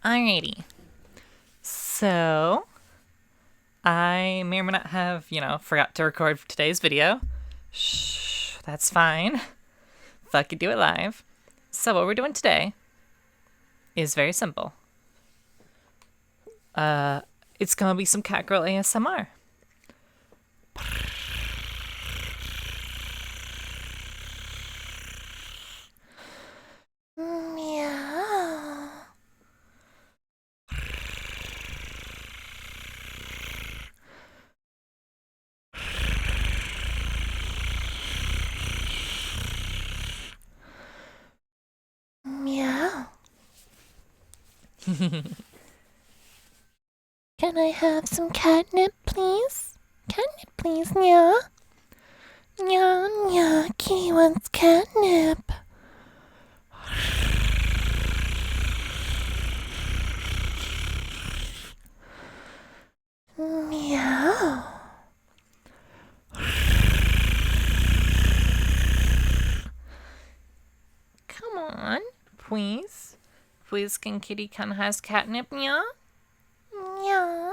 Alrighty. So, I may or may not have, forgot to record for today's video. Shh, that's fine. Fuck it, do it live. So, what we're doing today is very simple. It's gonna be some cat girl ASMR. Meow. Meow. Can I have some catnip, please? Catnip, please, Nya. Nya, Nya, Kitty wants catnip. Meow. Come on, please. Please, can Kitty kind of has catnip, Nya? Meow.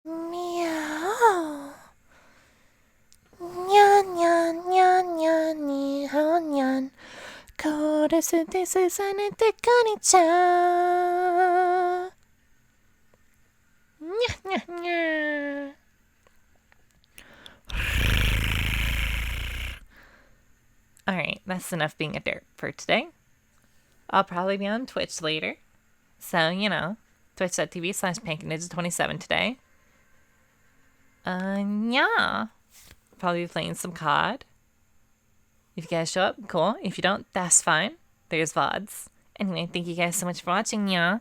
Meow. Nyan, nyan, nyan, nyan, ni hao, nyan. これ捨てさねてかにちゃん。にゃにゃにゃ。Alright, that's enough being a derp for today. I'll probably be on Twitch later. So, twitch.tv/PankinNinja27 today. Yeah. Probably be playing some COD. If you guys show up, cool. If you don't, that's fine. There's VODs. Anyway, thank you guys so much for watching, yeah.